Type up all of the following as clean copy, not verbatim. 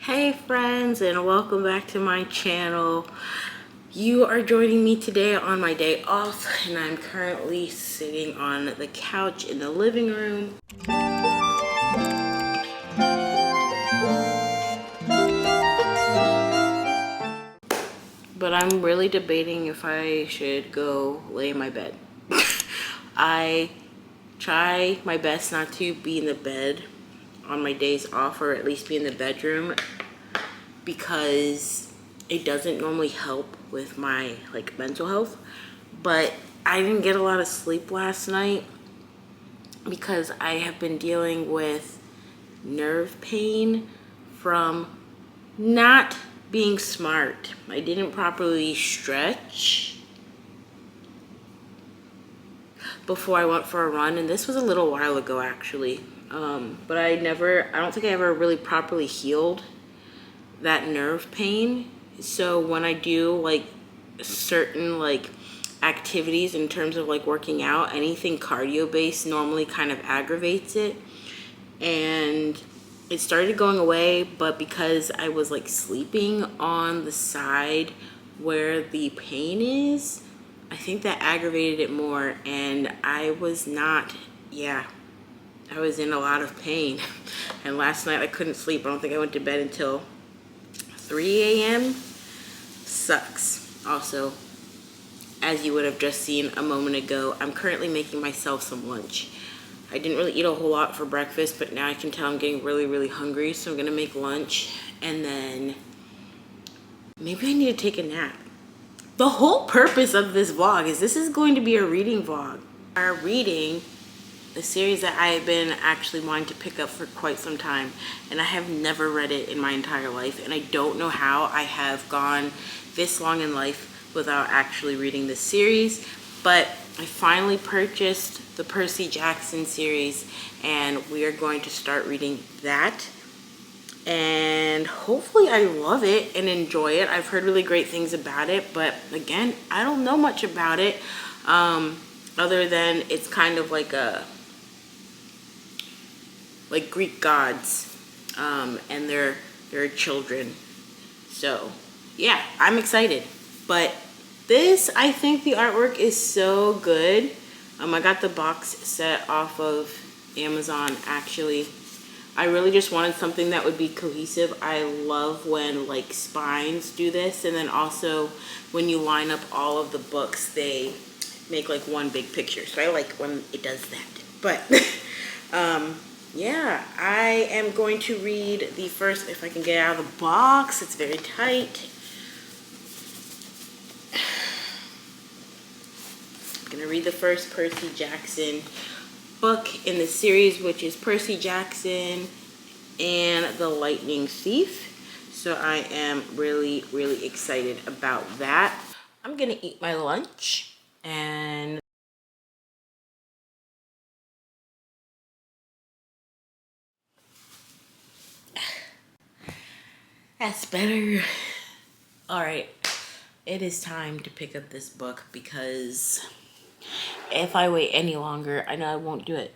Hey friends, and welcome back to my channel. You are joining me today on my day off, and I'm currently sitting on the couch in the living room. But I'm really debating if I should go lay in my bed. I try my best not to be in the bed on my days off, or at least be in the bedroom, because it doesn't normally help with my mental health. But I didn't get a lot of sleep last night because I have been dealing with nerve pain from not being smart. I didn't properly stretch before I went for a run, and this was a little while ago actually. But I don't think I ever really properly healed that nerve pain. So when I do certain activities in terms of working out, anything cardio based normally kind of aggravates it. And it started going away, but because I was sleeping on the side where the pain is, I think that aggravated it more. And I was in a lot of pain. And last night I couldn't sleep. I don't think I went to bed until 3 a.m. Sucks. Also, as you would have just seen a moment ago, I'm currently making myself some lunch. I didn't really eat a whole lot for breakfast, but now I can tell I'm getting really, really hungry, so I'm gonna make lunch, and then maybe I need to take a nap. The whole purpose of this vlog is this is going to be a reading vlog. Our reading the series that I have been actually wanting to pick up for quite some time, and I have never read it in my entire life, and I don't know how I have gone this long in life without actually reading this series. But I finally purchased the Percy Jackson series, and we are going to start reading that, and hopefully I love it and enjoy it. I've heard really great things about it, but again, I don't know much about it, other than it's kind of like Greek gods, and their children. So yeah, I'm excited. But this, I think the artwork is so good. I got the box set off of Amazon actually. I really just wanted something that would be cohesive. I love when spines do this, and then also when you line up all of the books, they make one big picture. So I like when it does that. But yeah, I am going to read the first, if I can get out of the box, it's very tight. I'm going to read the first Percy Jackson book in the series, which is Percy Jackson and the Lightning Thief. So I am really, really excited about that. I'm going to eat my lunch, and that's better. All right, it is time to pick up this book, because if I wait any longer, I know I won't do it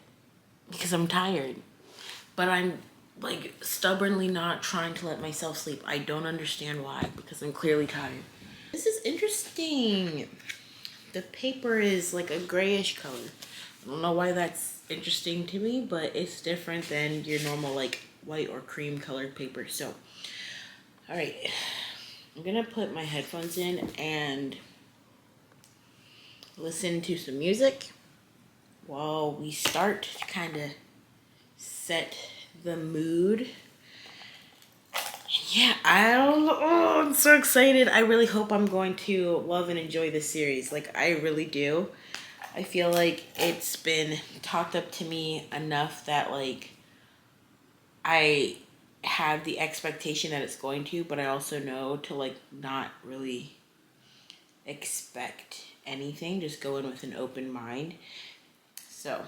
because I'm tired. But I'm stubbornly not trying to let myself sleep. I don't understand why, because I'm clearly tired. This is interesting. The paper is a grayish color. I don't know why that's interesting to me, but it's different than your normal white or cream colored paper. So, all right, I'm gonna put my headphones in and listen to some music while we start to kind of set the mood. Yeah, I'm so excited. I really hope I'm going to love and enjoy this series. I really do. I feel like it's been talked up to me enough that I have the expectation that it's going to, but I also know to not really expect anything. Just go in with an open mind. So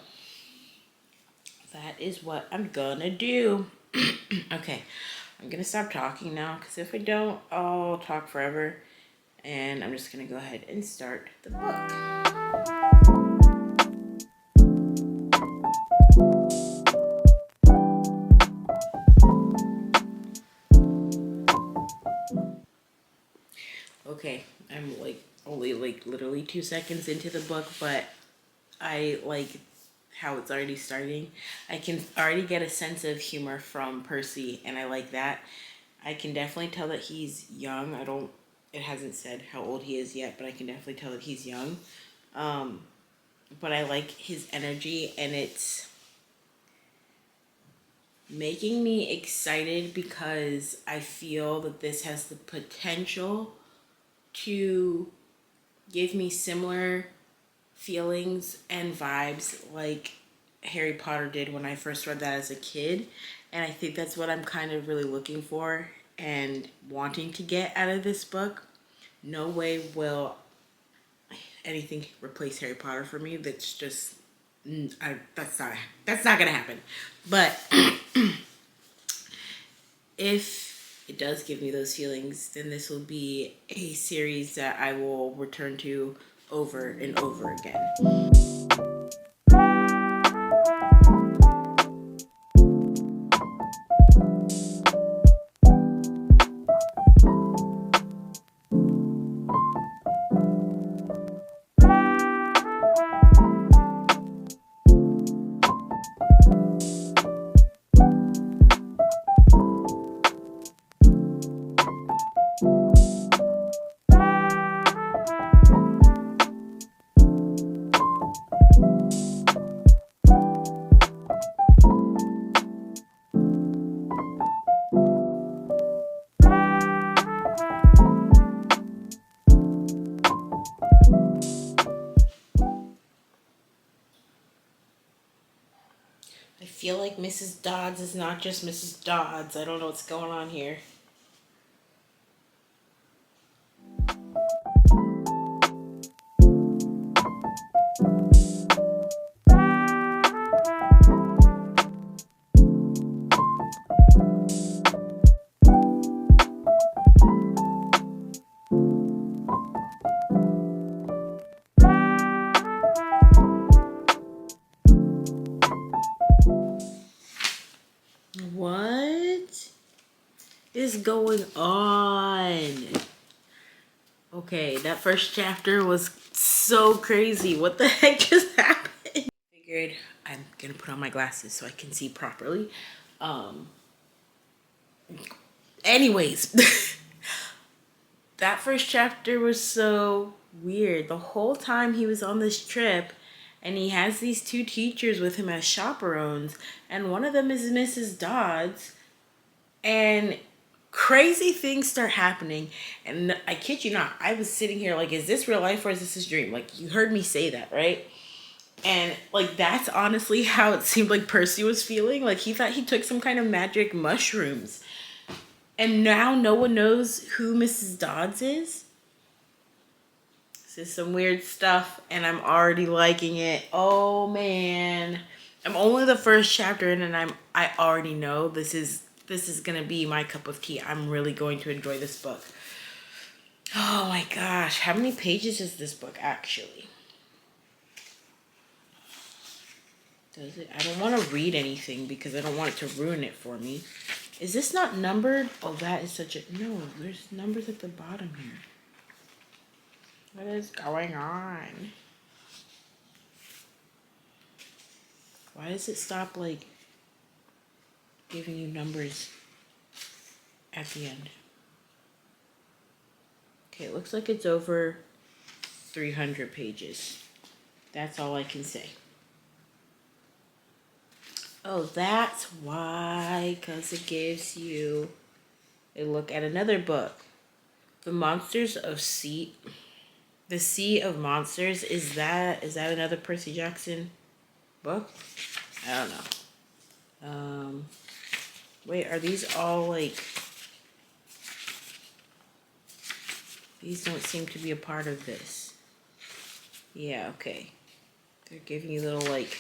that is what I'm gonna do. Okay, I'm gonna stop talking now, because if I don't, I'll talk forever. And I'm just gonna go ahead and start the book. Okay, I'm like only like literally 2 seconds into the book, but I like how it's already starting. I can already get a sense of humor from Percy, and I like that. I can definitely tell that he's young. It hasn't said how old he is yet, but I can definitely tell that he's young. Um, but I like his energy, and it's making me excited because I feel that this has the potential to give me similar feelings and vibes like Harry Potter did when I first read that as a kid. And I think that's what I'm kind of really looking for and wanting to get out of this book. No way will anything replace Harry Potter for me. That's just that's not gonna happen. But if it does give me those feelings, then this will be a series that I will return to over and over again. I feel like Mrs. Dodds is not just Mrs. Dodds. I don't know what's going on here. What is going on? Okay, that first chapter was so crazy. What the heck just happened? Figured I'm gonna put on my glasses so I can see properly. Um, anyways, that first chapter was so weird. The whole time he was on this trip, and he has these two teachers with him as chaperones, and one of them is Mrs. Dodds, and crazy things start happening. And I kid you not, I was sitting here like, is this real life or is this his dream? Like, you heard me say that, right? And like, that's honestly how it seemed like Percy was feeling. Like, he thought he took some kind of magic mushrooms, and now no one knows who Mrs. Dodds is. This is some weird stuff, and I'm already liking it. Oh man, I'm only the first chapter in, and I already know this is gonna be my cup of tea. I'm really going to enjoy this book. Oh my gosh, how many pages is this book actually? Does it? I don't want to read anything because I don't want it to ruin it for me. Is this not numbered? Oh, that is such a... No, there's numbers at the bottom here. What is going on? Why does it stop, like, giving you numbers at the end? Okay, it looks like it's over 300 pages. That's all I can say. Oh, that's why, because it gives you a look at another book. The Monsters of Sea. The Sea of Monsters. Is that another Percy Jackson book? I don't know. Wait, are these all like... These don't seem to be a part of this. Yeah, okay. They're giving you little like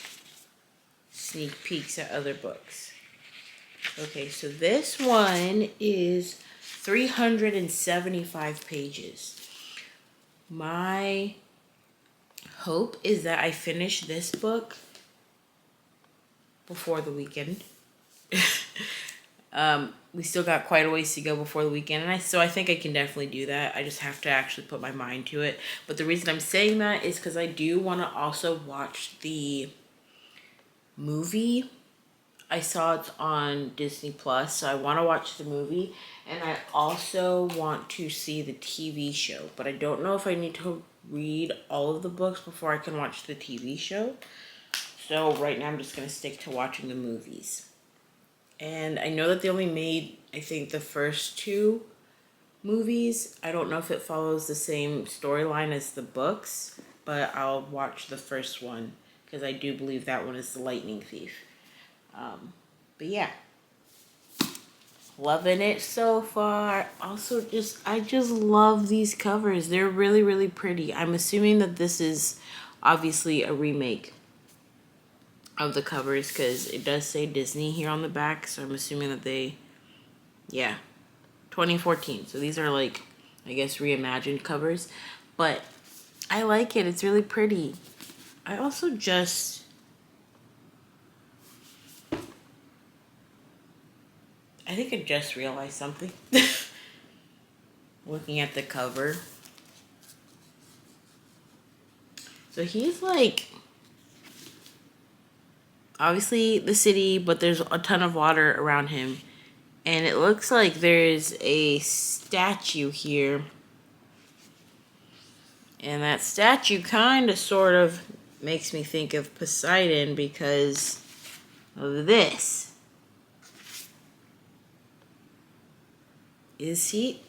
sneak peeks at other books. Okay, so this one is 375 pages. My hope is that I finish this book before the weekend. we still got quite a ways to go before the weekend, and I think I can definitely do that. I just have to actually put my mind to it. But the reason I'm saying that is because I do want to also watch the movie. I saw it's on Disney Plus, so I want to watch the movie, and I also want to see the TV show. But I don't know if I need to read all of the books before I can watch the TV show. So right now I'm just gonna stick to watching the movies. And I know that they only made, I think, the first two movies. I don't know if it follows the same storyline as the books, but I'll watch the first one because I do believe that one is the Lightning Thief. But yeah, loving it so far. Also, I just love these covers. They're really, really pretty. I'm assuming that this is obviously a remake of the covers because it does say Disney here on the back, so I'm assuming that yeah, 2014. So these are like, I guess, reimagined covers, but I like it. It's really pretty. I also I think I just realized something. Looking at the cover. So he's like, obviously the city, but there's a ton of water around him. And it looks like there's a statue here. And that statue kind of sort of makes me think of Poseidon because of this. Is he?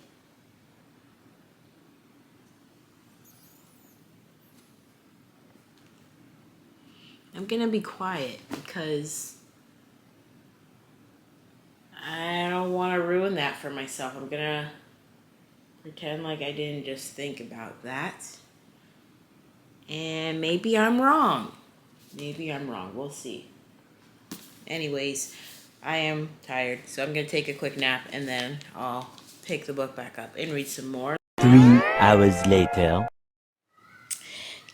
I'm gonna be quiet because I don't want to ruin that for myself. I'm gonna pretend like I didn't just think about that. And maybe I'm wrong. Maybe I'm wrong. We'll see. Anyways, I am tired, so I'm gonna take a quick nap and then I'll pick the book back up and read some more. 3 hours later.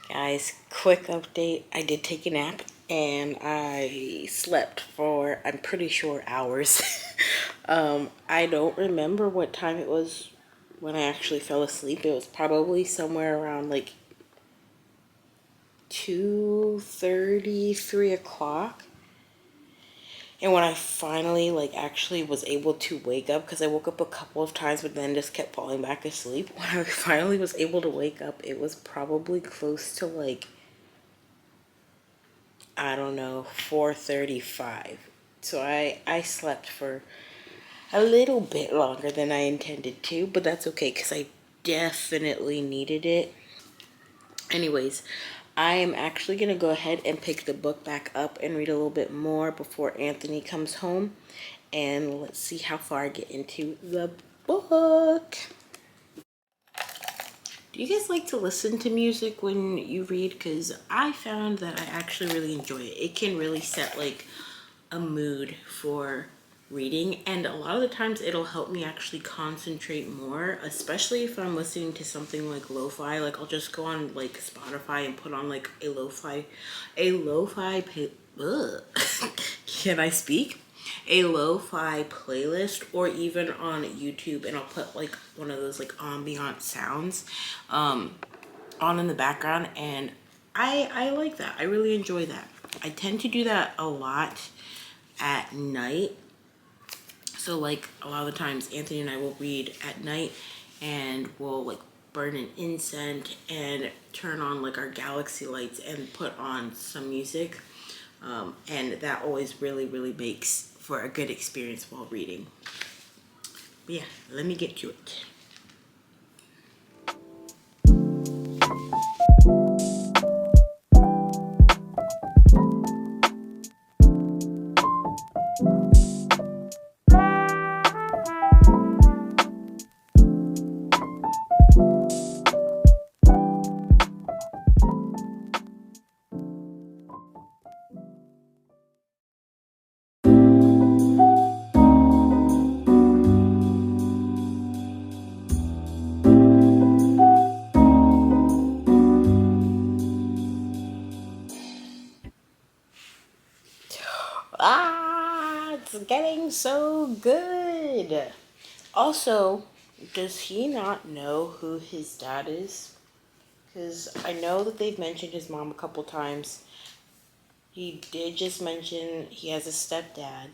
Guys, quick update. I did take a nap and I slept for, I'm pretty sure, hours. I don't remember what time it was when I actually fell asleep. It was probably somewhere around like 2:30, 3 o'clock. And when I finally actually was able to wake up, because I woke up a couple of times but then just kept falling back asleep. When I finally was able to wake up, it was probably close to I don't know, 4:35. So I slept for a little bit longer than I intended to, but that's okay because I definitely needed it. Anyways, I am actually going to go ahead and pick the book back up and read a little bit more before Anthony comes home. And let's see how far I get into the book. Do you guys like to listen to music when you read? Because I found that I actually really enjoy it. It can really set a mood for reading, and a lot of the times it'll help me actually concentrate more, especially if I'm listening to something like lo-fi. I'll just go on Spotify and put on a lo-fi can I speak? A lo-fi playlist, or even on YouTube, and I'll put one of those ambient sounds on in the background, and I like that. I really enjoy that. I tend to do that a lot at night. So a lot of the times Anthony and I will read at night, and we'll burn an incense and turn on our galaxy lights and put on some music. And that always really, really makes for a good experience while reading. But yeah, let me get to it. It's getting so good. did. Also, does he not know who his dad is? Because I know that they've mentioned his mom a couple times. He did just mention he has a stepdad,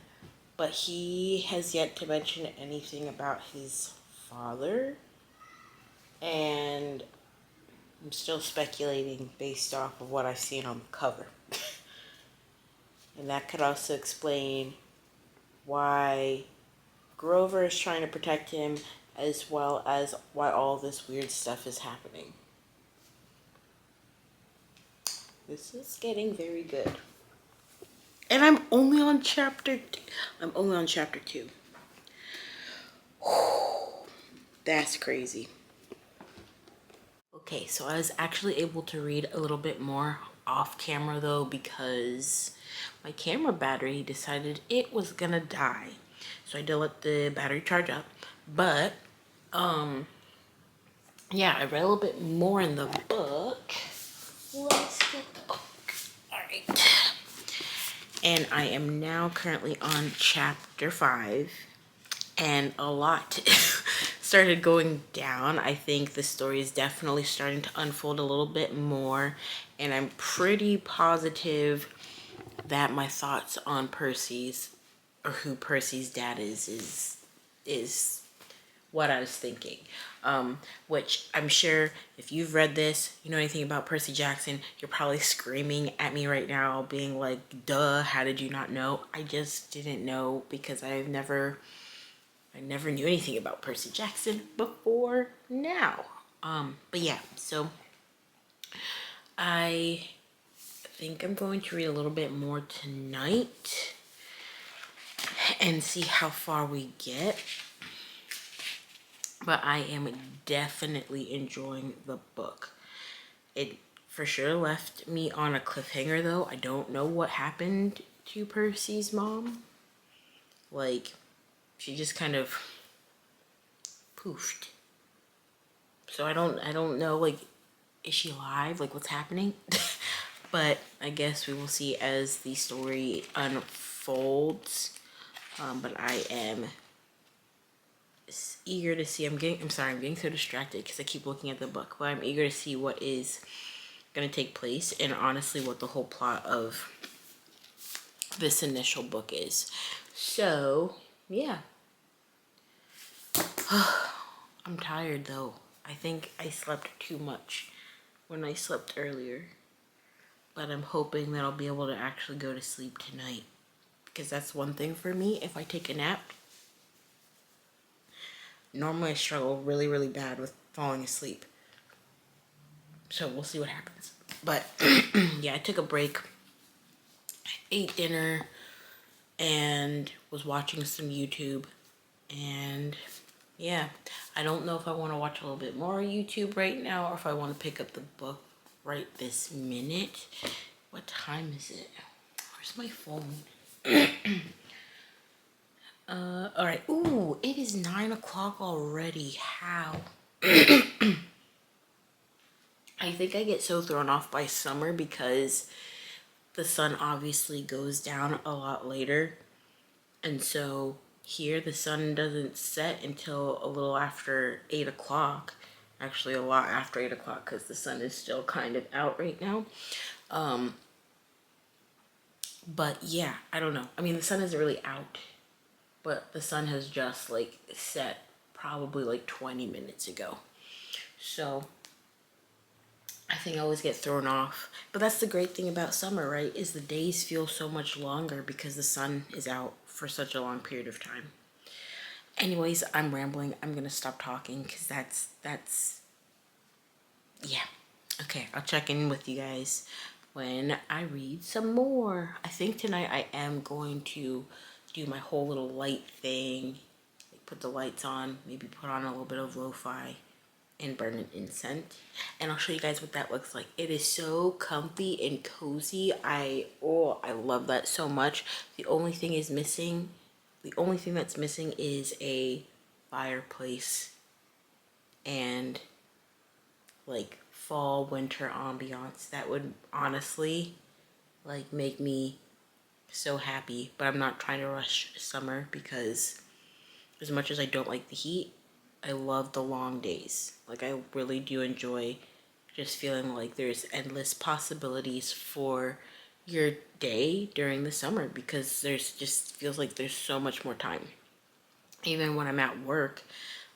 but he has yet to mention anything about his father. And I'm still speculating based off of what I've seen on the cover. And that could also explain why Grover is trying to protect him, as well as why all this weird stuff is happening. This is getting very good. And I'm only on chapter 2. That's crazy. Okay, so I was actually able to read a little bit more off camera though, because my camera battery decided it was gonna die. So I did let the battery charge up. But yeah, I read a little bit more in the book. Let's get the book. Alright. And I am now currently on chapter 5. And a lot started going down. I think the story is definitely starting to unfold a little bit more. And I'm pretty positive that my thoughts on who Percy's dad is what I was thinking. Which I'm sure if you've read this, you know anything about Percy Jackson, you're probably screaming at me right now, being like, duh, how did you not know? I just didn't know because I never knew anything about Percy Jackson before now. But yeah, so I think I'm going to read a little bit more tonight and see how far we get. But I am definitely enjoying the book. It for sure left me on a cliffhanger though. I don't know what happened to Percy's mom. Like, she just kind of poofed. So I don't know, like, is she alive? Like, what's happening? But I guess we will see as the story unfolds. But I am eager to see. I'm getting so distracted because I keep looking at the book. But I'm eager to see what is going to take place and honestly what the whole plot of this initial book is. So, yeah. I'm tired though. I think I slept too much when I slept earlier. But I'm hoping that I'll be able to actually go to sleep tonight. Because that's one thing for me. If I take a nap, normally I struggle really, really bad with falling asleep. So we'll see what happens. But yeah, I took a break. I ate dinner and was watching some YouTube. And yeah, I don't know if I want to watch a little bit more YouTube right now or if I want to pick up the book right this minute. What time is it? Where's my phone? All right. Ooh, it is 9 o'clock already. How? I think I get so thrown off by summer because the sun obviously goes down a lot later. And so here the sun doesn't set until a little after 8 o'clock. Actually, a lot after 8 o'clock because the sun is still kind of out right now. But yeah, I don't know. I mean, the sun isn't really out, but the sun has just like set probably like 20 minutes ago. So I think I always get thrown off. But that's the great thing about summer, right? Is the days feel so much longer because the sun is out for such a long period of time. Anyways, I'm rambling. I'm going to stop talking because that's, yeah. Okay, I'll check in with you guys when I read some more. I think tonight I am going to do my whole little light thing. Like put the lights on, maybe put on a little bit of lo-fi and burn an incense. And I'll show you guys what that looks like. It is so comfy and cozy. I love that so much. The only thing that's missing is a fireplace and like fall winter ambiance. That would honestly like make me so happy. But I'm not trying to rush summer because as much as I don't like the heat, I love the long days. Like, I really do enjoy just feeling like there's endless possibilities for your day during the summer, because there's just feels like there's so much more time. Even when I'm at work,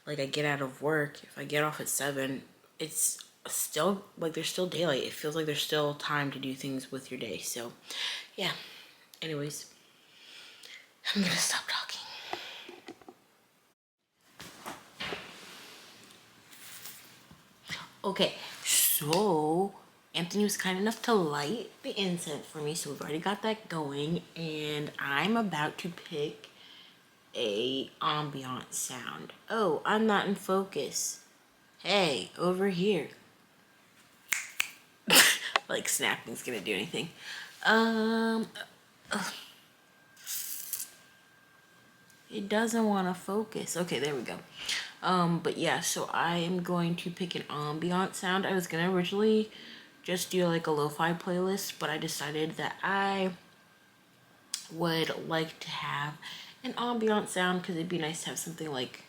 like I get out of work, if I get off at 7, it's still like there's still daylight. It feels like there's still time to do things with your day. So yeah, anyways, I'm gonna stop talking. Okay, so Anthony was kind enough to light the incense for me, so we've already got that going, and I'm about to pick a ambient sound. Oh, I'm not in focus. Hey, over here. Like snapping's gonna do anything. It doesn't want to focus. Okay, there we go. But yeah, so I am going to pick an ambient sound. I was gonna originally just do like a lo-fi playlist, but I decided that I would like to have an ambient sound because it'd be nice to have something like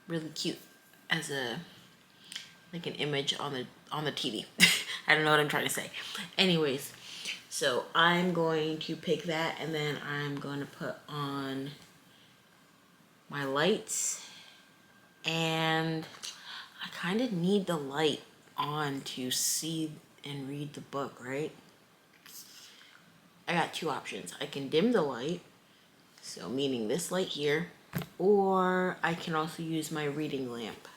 really cute as a like an image on the TV. I don't know what I'm trying to say. Anyways, so I'm going to pick that, and then I'm going to put on my lights, and I kind of need the light on to see and read the book, right? I got two options. I can dim the light, so meaning this light here, or I can also use my reading lamp.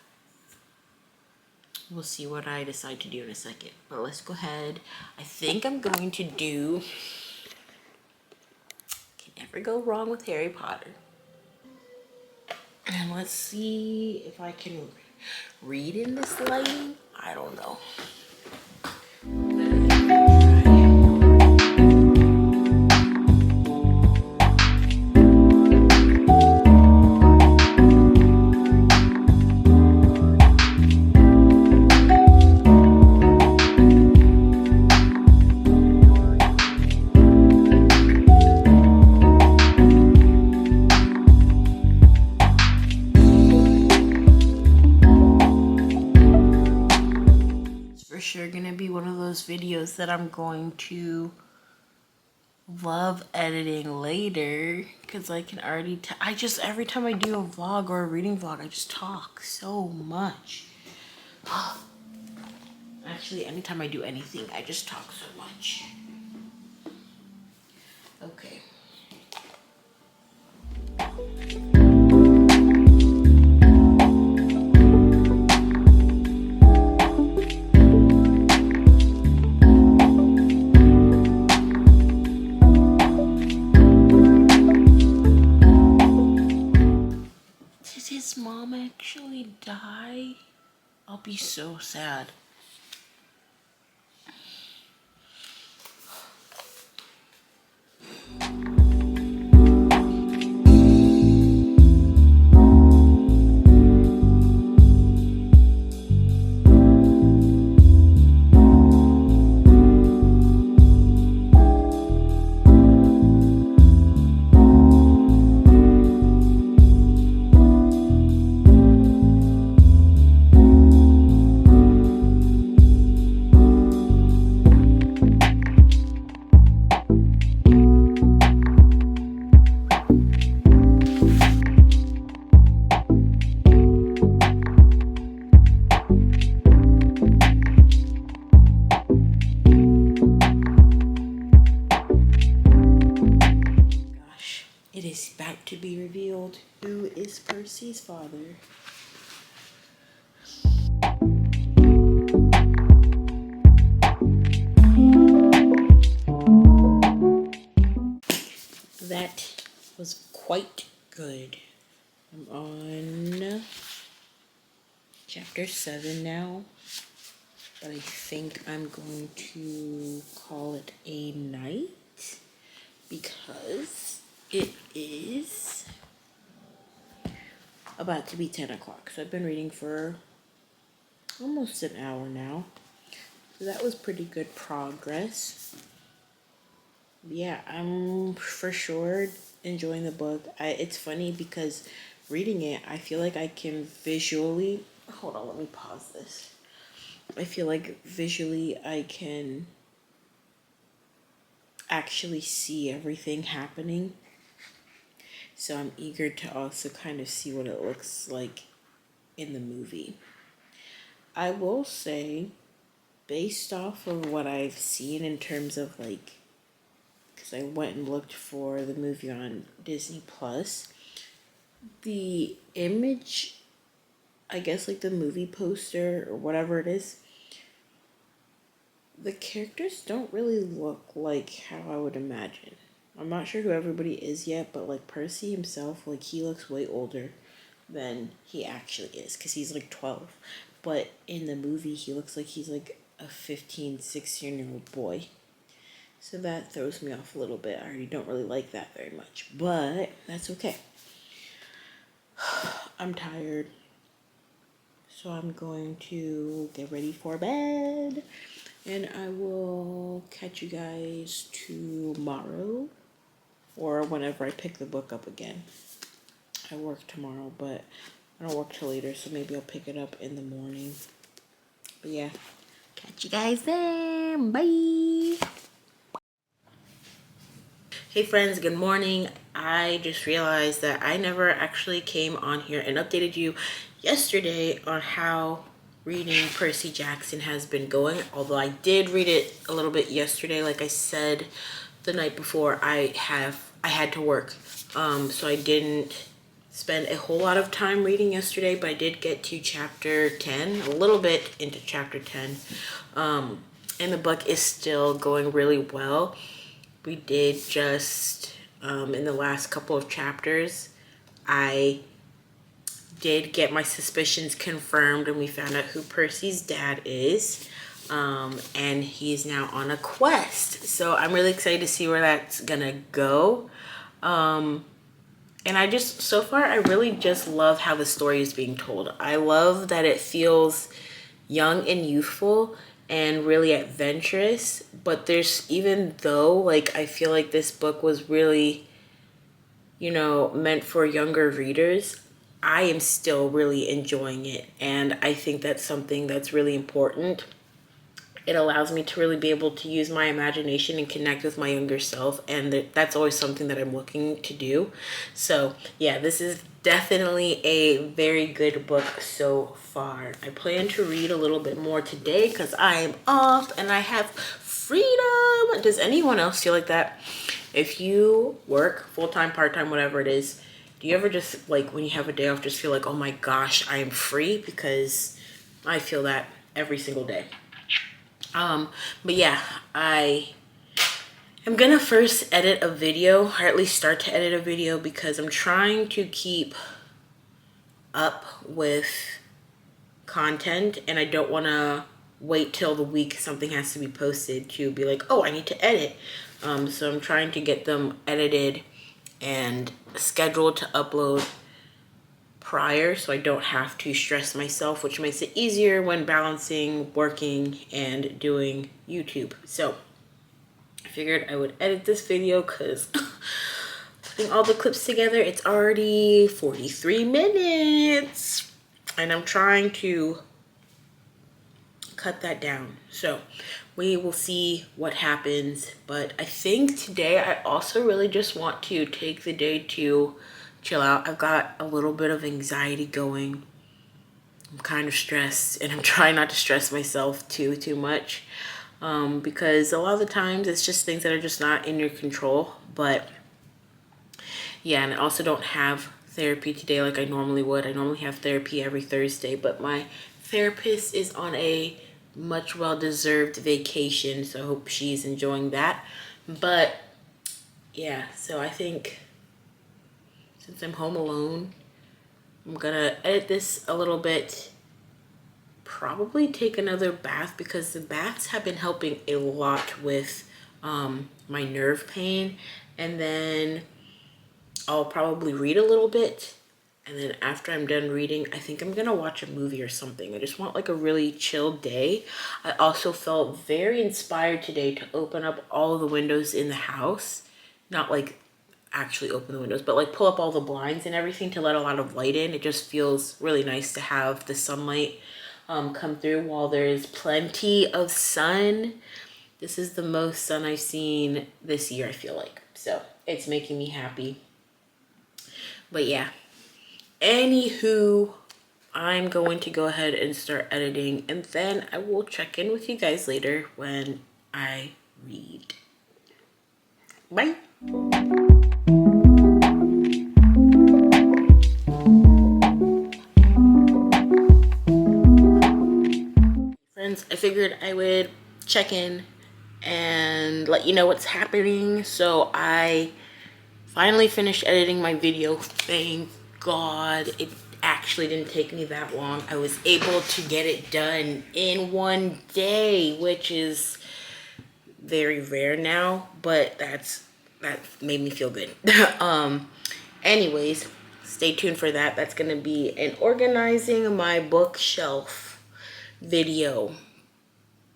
We'll see what I decide to do in a second, but let's go ahead. I think I'm going to do, can never go wrong with Harry Potter. And let's see if I can read in this lighting. I don't know. Sure gonna be one of those videos that I'm going to love editing later, because I can already I just every time I do a vlog or a reading vlog, I just talk so much. Actually, anytime I do anything, I just talk so much. Okay. Did his mom actually die? I'll be so sad. It is about to be revealed who is Percy's father. That was quite good. I'm on chapter 7 now, but I think I'm going to call it a night because it is about to be 10 o'clock. So I've been reading for almost an hour now. So that was pretty good progress. Yeah, I'm for sure enjoying the book. It's funny because reading it, I feel like I can visually, hold on, let me pause this. I feel like visually I can actually see everything happening. So I'm eager to also kind of see what it looks like in the movie. I will say, based off of what I've seen in terms of like, because I went and looked for the movie on Disney Plus, the image, I guess like the movie poster or whatever it is, the characters don't really look like how I would imagine. I'm not sure who everybody is yet, but like Percy himself, like he looks way older than he actually is because he's like 12. But in the movie, he looks like he's like a 15, 16-year-old boy. So that throws me off a little bit. I already don't really like that very much, but that's okay. I'm tired. So I'm going to get ready for bed. And I will catch you guys tomorrow or whenever I pick the book up again. I work tomorrow, but I don't work till later, so maybe I'll pick it up in the morning. But yeah, catch you guys there. Bye. Hey friends, good morning. I just realized that I never actually came on here and updated you yesterday on how reading Percy Jackson has been going, although I did read it a little bit yesterday. Like I said the night before, I had to work, so I didn't spend a whole lot of time reading yesterday, but I did get to chapter 10, a little bit into chapter 10, and the book is still going really well. We did just, in the last couple of chapters, I did get my suspicions confirmed, and we found out who Percy's dad is, and he's now on a quest. So I'm really excited to see where that's gonna go. And I just, so far, I really just love how the story is being told. I love that it feels young and youthful and really adventurous, but there's, even though like I feel like this book was really, meant for younger readers, I am still really enjoying it, and I think that's something that's really important. It allows me to really be able to use my imagination and connect with my younger self, and that's always something that I'm looking to do. So yeah, this is definitely a very good book so far. I plan to read a little bit more today because I am off and I have freedom. Does anyone else feel like that? If you work full-time, part-time, whatever it is, do you ever just, like, when you have a day off, just feel like, oh my gosh, I am free? Because I feel that every single day. But yeah, I am gonna first edit a video, or at least start to edit a video, because I'm trying to keep up with content, and I don't want to wait till the week something has to be posted to be like, oh, I need to edit. So I'm trying to get them edited and scheduled to upload prior, so I don't have to stress myself, which makes it easier when balancing working and doing YouTube. So I figured I would edit this video because putting all the clips together, it's already 43 minutes and I'm trying to cut that down. So we will see what happens, but I think today I also really just want to take the day to chill out. I've got a little bit of anxiety going. I'm kind of stressed, and I'm trying not to stress myself too much, because a lot of the times it's just things that are just not in your control. But yeah, and I also don't have therapy today like I normally would. I normally have therapy every Thursday, but my therapist is on a much well-deserved vacation, so I hope she's enjoying that. But yeah, so I think since I'm home alone, I'm gonna edit this a little bit, probably take another bath, because the baths have been helping a lot with my nerve pain, and then I'll probably read a little bit, and then after I'm done reading, I think I'm gonna watch a movie or something. I just want like a really chill day. I also felt very inspired today to open up all the windows in the house. Not like actually open the windows, but like pull up all the blinds and everything to let a lot of light in. It just feels really nice to have the sunlight come through while there's plenty of sun. This is the most sun I've seen this year, I feel like. So it's making me happy. But yeah, anywho, I'm going to go ahead and start editing, and then I will check in with you guys later when I read. Bye. Friends, I figured I would check in and let you know what's happening. So I finally finished editing my video. Thank God. It actually didn't take me that long. I was able to get it done in one day, which is very rare now, but that made me feel good. Anyways, stay tuned for that. That's gonna be an organizing my bookshelf video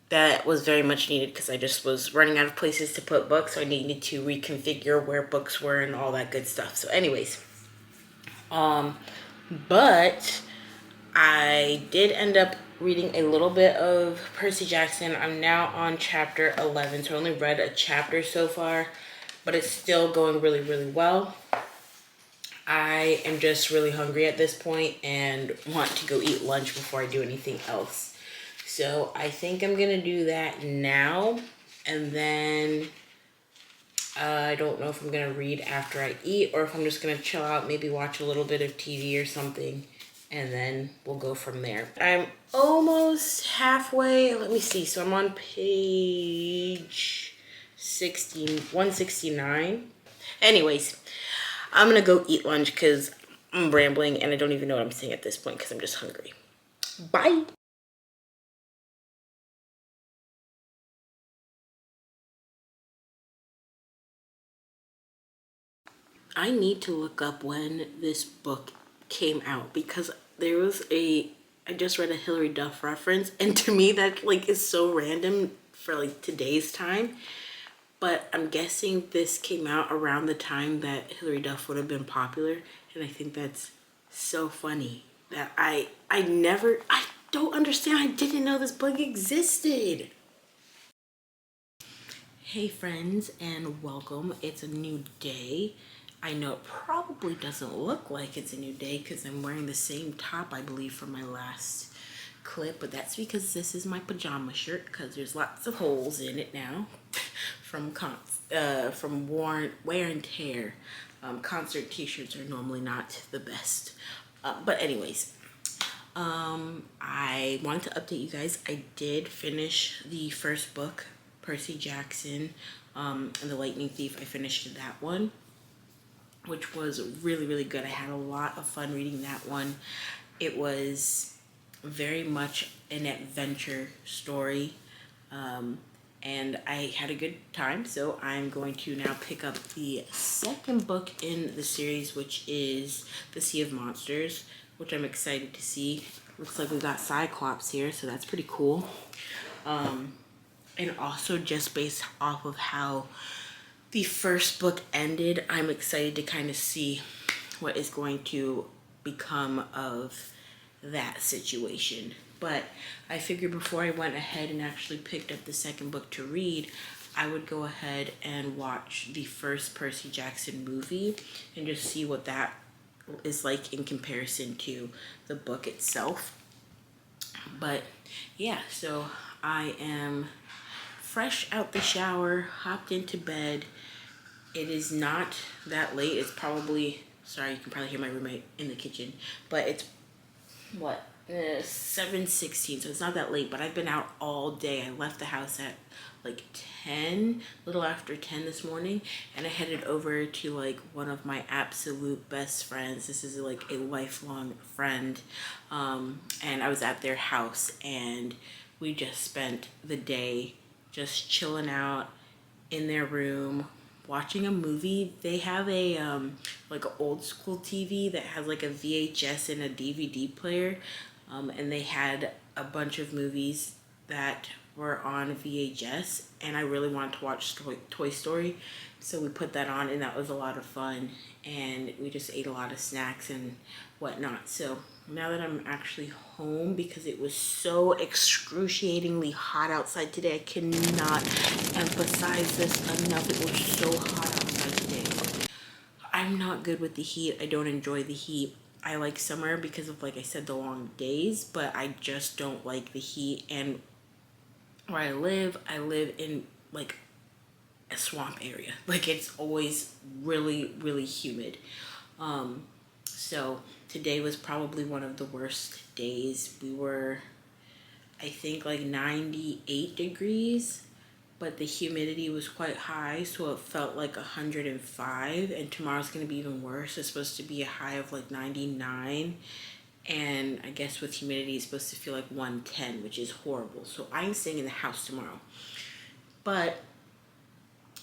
that was very much needed because I just was running out of places to put books, so I needed to reconfigure where books were and all that good stuff. So anyways, but I did end up reading a little bit of Percy Jackson. I'm now on chapter 11, so I only read a chapter so far, but it's still going really, really well. I am just really hungry at this point and want to go eat lunch before I do anything else. So I think I'm gonna do that now, and then I don't know if I'm gonna read after I eat or if I'm just gonna chill out, maybe watch a little bit of TV or something, and then we'll go from there. I'm almost halfway. Let me see. So I'm on page 169. Anyways, I'm gonna go eat lunch because I'm rambling and I don't even know what I'm saying at this point because I'm just hungry. Bye. I need to look up when this book came out because there was I just read a Hilary Duff reference, and to me that like is so random for like today's time. But I'm guessing this came out around the time that Hilary Duff would have been popular, and I think that's so funny that I don't understand. I didn't know this book existed. Hey friends, and welcome. It's a new day. I know it probably doesn't look like it's a new day because I'm wearing the same top, I believe, from my last clip, but that's because this is my pajama shirt because there's lots of holes in it now from wear and tear. Concert t-shirts are normally not the best. But anyways, I wanted to update you guys. I did finish the first book, Percy Jackson and the Lightning Thief. I finished that one, which was really, really good. I had a lot of fun reading that one. It was very much an adventure story, and I had a good time. So I'm going to now pick up the second book in the series, which is The Sea of Monsters, which I'm excited to see. Looks like we got Cyclops here, so that's pretty cool. And also just based off of how the first book ended, I'm excited to kind of see what is going to become of that situation. But I figured before I went ahead and actually picked up the second book to read, I would go ahead and watch the first Percy Jackson movie and just see what that is like in comparison to the book itself. But yeah, so I am fresh out the shower, hopped into bed. It is not that late. It's probably, sorry, you can probably hear my roommate in the kitchen, but it's what, 7:16, so it's not that late, but I've been out all day. I left the house at like 10, little after 10 this morning, and I headed over to like one of my absolute best friends. This is like a lifelong friend, and I was at their house, and we just spent the day just chilling out in their room, watching a movie. They have a like an old school TV that has like a VHS and a DVD player, and they had a bunch of movies that were on VHS, and I really wanted to watch Toy Story, so we put that on, and that was a lot of fun, and we just ate a lot of snacks and whatnot. So now that I'm actually home, because it was so excruciatingly hot outside today, I cannot emphasize this enough. It was so hot outside today. I'm not good with the heat. I don't enjoy the heat. I like summer because of, like I said, the long days, but I just don't like the heat. And where I live in like a swamp area. Like, it's always really, really humid. So today was probably one of the worst days. We were, I think, like 98 degrees, but the humidity was quite high, so it felt like 105. And tomorrow's gonna be even worse. It's supposed to be a high of like 99, and I guess with humidity it's supposed to feel like 110, which is horrible. So I'm staying in the house tomorrow, but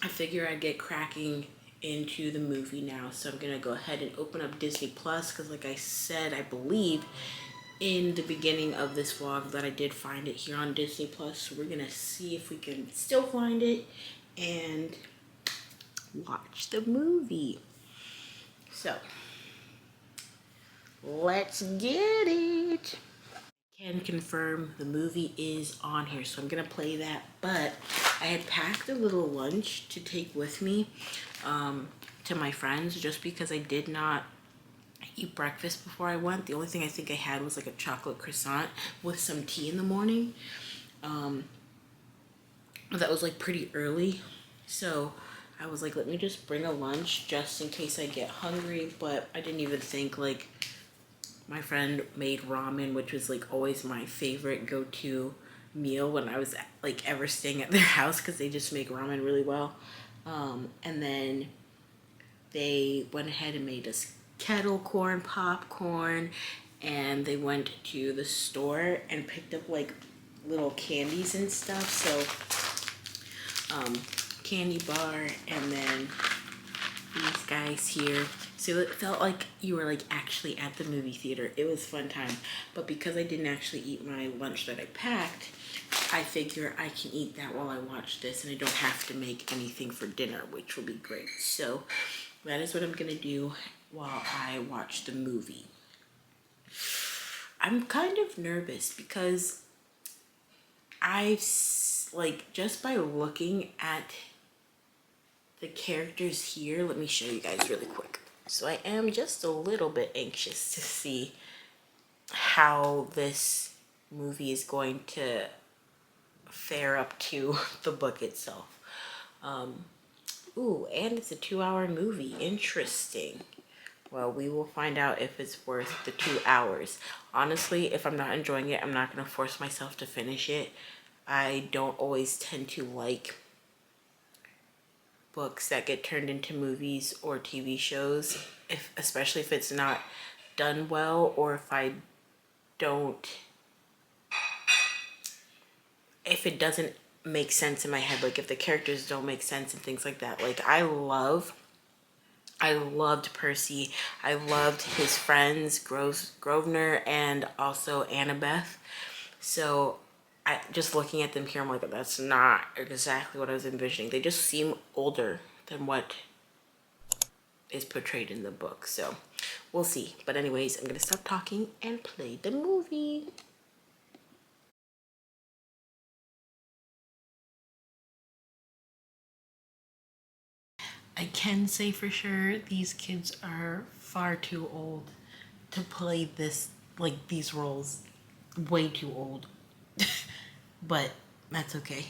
I figure I'd get cracking into the movie now. So I'm gonna go ahead and open up Disney Plus, because like I said, I believe in the beginning of this vlog that I did find it here on Disney Plus. So we're gonna see if we can still find it and watch the movie. So let's get it. Can confirm the movie is on here, so I'm gonna play that. But I had packed a little lunch to take with me to my friends, just because I did not eat breakfast before I went. The only thing I think I had was like a chocolate croissant with some tea in the morning. That was like pretty early, so I was like, let me just bring a lunch just in case I get hungry. But I didn't even think, like, my friend made ramen, which was like always my favorite go-to meal when I was like ever staying at their house, because they just make ramen really well. And then they went ahead and made us kettle corn popcorn, and they went to the store and picked up like little candies and stuff. So candy bar, and then these guys here. So it felt like you were like actually at the movie theater. It was fun time. But because I didn't actually eat my lunch that I packed, I figure I can eat that while I watch this, and I don't have to make anything for dinner, which will be great. So that is what I'm gonna do while I watch the movie. I'm kind of nervous because like, just by looking at the characters here, let me show you guys really quick. So I am just a little bit anxious to see how this movie is going to fare up to the book itself. Ooh, and it's a 2-hour movie. Interesting. Well, we will find out if it's worth the 2 hours. Honestly, if I'm not enjoying it, I'm not going to force myself to finish it. I don't always tend to like books that get turned into movies or TV shows, especially if it's not done well, or if it doesn't make sense in my head, like if the characters don't make sense and things like that. Like, I loved Percy. I loved his friends, Grosvenor and also Annabeth. So just looking at them here, I'm like, that's not exactly what I was envisioning. They just seem older than what is portrayed in the book. So we'll see. But anyways, I'm gonna stop talking and play the movie. I can say for sure these kids are far too old to play these roles. Way too old. But that's okay.